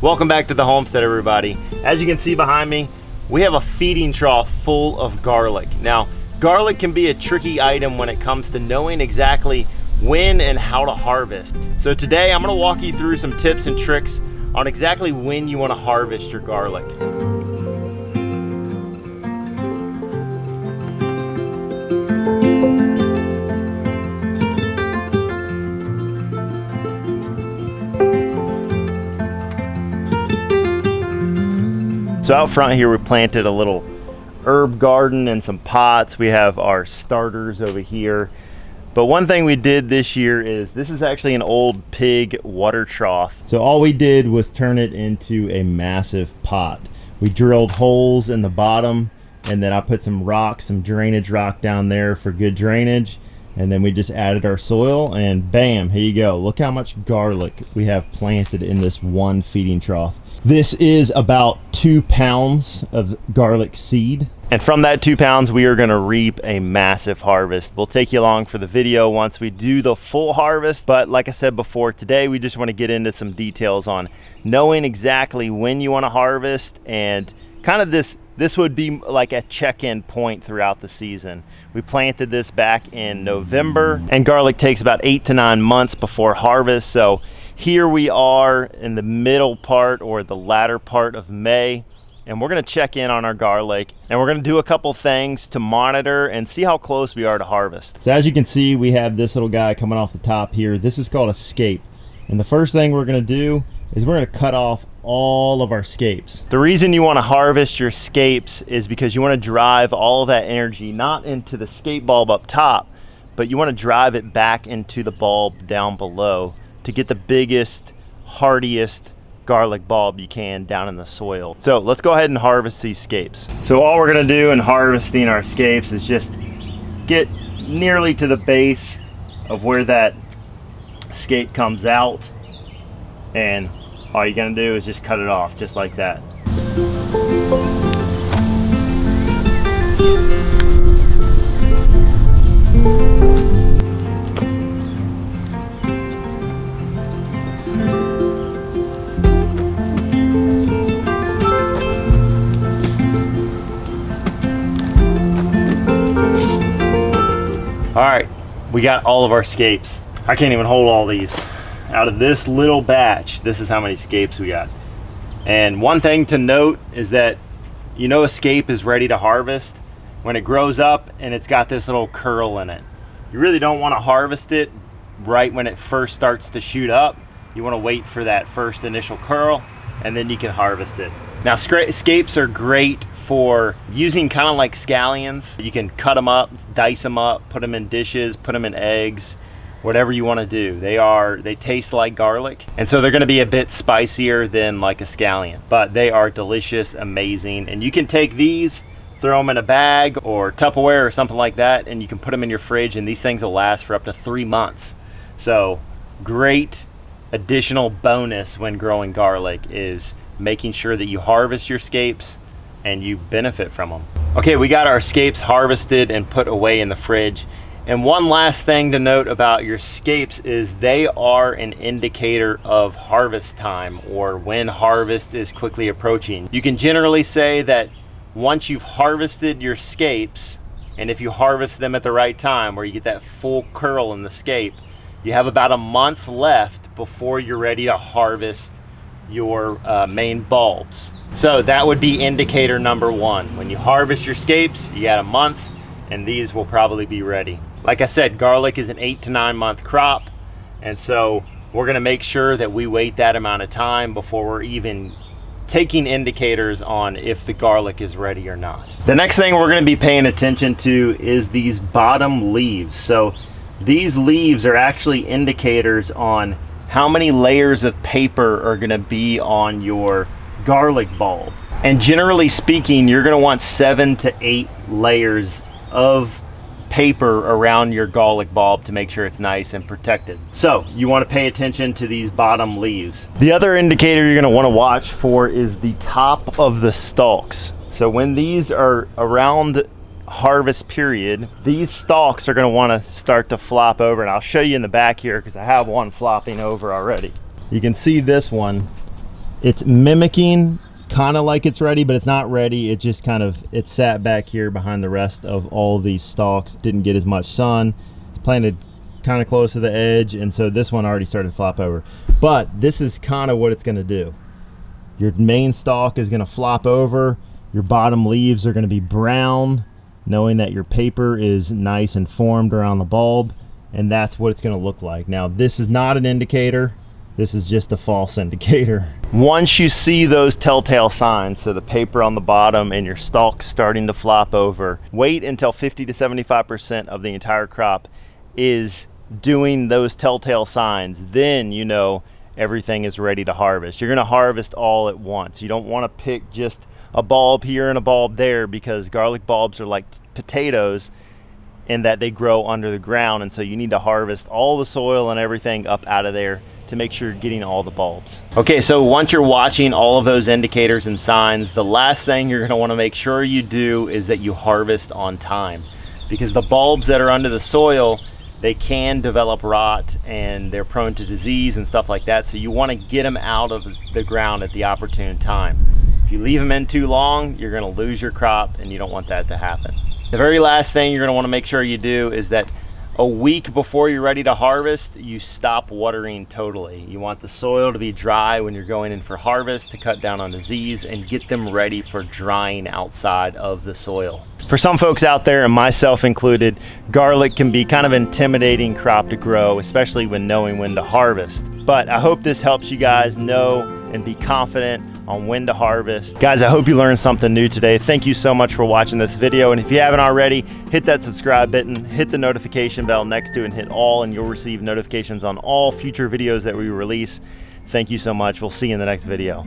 Welcome back to the homestead, everybody. As you can see behind me, we have a feeding trough full of garlic. Now, garlic can be a tricky item when it comes to knowing exactly when and how to harvest. So today I'm going to walk you through some tips and tricks on exactly when you want to harvest your garlic. So out front here, we planted a little herb garden and some pots. We have our starters over here. But one thing we did this year is, this is actually an old pig water trough. So all we did was turn it into a massive pot. We drilled holes in the bottom, and then I put some rock, some drainage rock down there for good drainage. And then we just added our soil, and bam, here you go. Look how much garlic we have planted in this one feeding trough. This is about 2 pounds of garlic seed. And from that 2 pounds, we are gonna reap a massive harvest. We'll take you along for the video once we do the full harvest. But like I said before, today we just wanna get into some details on knowing exactly when you wanna harvest, and kind of this would be like a check-in point throughout the season. We planted this back in November, and garlic takes about 8 to 9 months before harvest. So here we are in the middle part or the latter part of May, and we're gonna check in on our garlic, and we're gonna do a couple things to monitor and see how close we are to harvest. So as you can see, we have this little guy coming off the top here. This is called a scape. And the first thing we're gonna do is we're gonna cut off all of our scapes. The reason you wanna harvest your scapes is because you wanna drive all of that energy not into the scape bulb up top, but you wanna drive it back into the bulb down below to get the biggest, hardiest garlic bulb you can down in the soil. So let's go ahead and harvest these scapes. So all we're gonna do in harvesting our scapes is just get nearly to the base of where that scape comes out, and all you're gonna do is just cut it off just like that. All right, we got all of our scapes. I can't even hold all these. Out of this little batch, this is how many scapes we got. And one thing to note is that, you know, a scape is ready to harvest when it grows up and it's got this little curl in it. You really don't want to harvest it right when it first starts to shoot up. You want to wait for that first initial curl, and then you can harvest it. Now, scapes are great for using kind of like scallions. You can cut them up, dice them up, put them in dishes, put them in eggs, whatever you want to do. They taste like garlic, and so they're going to be a bit spicier than like a scallion, but they are delicious, amazing. And you can take these, throw them in a bag or Tupperware or something like that, and you can put them in your fridge, and these things will last for up to 3 months. So great additional bonus when growing garlic is making sure that you harvest your scapes and you benefit from them. Okay, we got our scapes harvested and put away in the fridge. And one last thing to note about your scapes is they are an indicator of harvest time, or when harvest is quickly approaching. You can generally say that once you've harvested your scapes, and if you harvest them at the right time where you get that full curl in the scape, you have about a month left before you're ready to harvest your main bulbs. So that would be indicator number one. When you harvest your scapes, you got a month, and these will probably be ready. Like I said, garlic is an 8 to 9 month crop, and so we're gonna make sure that we wait that amount of time before we're even taking indicators on if the garlic is ready or not. The next thing we're gonna be paying attention to is these bottom leaves. So these leaves are actually indicators on how many layers of paper are gonna be on your garlic bulb. And generally speaking, you're gonna want 7 to 8 layers of paper around your garlic bulb to make sure it's nice and protected. So you want to pay attention to these bottom leaves. The other indicator you're going to want to watch for is the top of the stalks. So when these are around harvest period, these stalks are going to want to start to flop over, and I'll show you in the back here because I have one flopping over already. You can see this one It's mimicking kind of like it's ready, but it's not ready. It just kind of, it sat back here behind the rest of all these stalks, didn't get as much sun. It's planted kind of close to the edge, and so this one already started to flop over. But this is kind of what it's going to do. Your main stalk is going to flop over. Your bottom leaves are going to be brown, knowing that your paper is nice and formed around the bulb, and that's what it's going to look like. Now, this is not an indicator. This is just a false indicator. Once you see those telltale signs, so the paper on the bottom and your stalk starting to flop over, wait until 50 to 75% of the entire crop is doing those telltale signs. Then you know everything is ready to harvest. You're gonna harvest all at once. You don't wanna pick just a bulb here and a bulb there, because garlic bulbs are like potatoes in that they grow under the ground, and so you need to harvest all the soil and everything up out of there to make sure you're getting all the bulbs. Okay, so once you're watching all of those indicators and signs, the last thing you're gonna wanna make sure you do is that you harvest on time, because the bulbs that are under the soil, they can develop rot and they're prone to disease and stuff like that. So you wanna get them out of the ground at the opportune time. If you leave them in too long, you're gonna lose your crop, and you don't want that to happen. The very last thing you're gonna wanna make sure you do is that a week before you're ready to harvest, you stop watering totally. You want the soil to be dry when you're going in for harvest to cut down on disease and get them ready for drying outside of the soil. For some folks out there, and myself included, garlic can be kind of an intimidating crop to grow, especially when knowing when to harvest. But I hope this helps you guys know and be confident on when to harvest. Guys, I hope you learned something new today. Thank you so much for watching this video. And if you haven't already, hit that subscribe button, hit the notification bell next to it, and hit all, and you'll receive notifications on all future videos that we release. Thank you so much. We'll see you in the next video.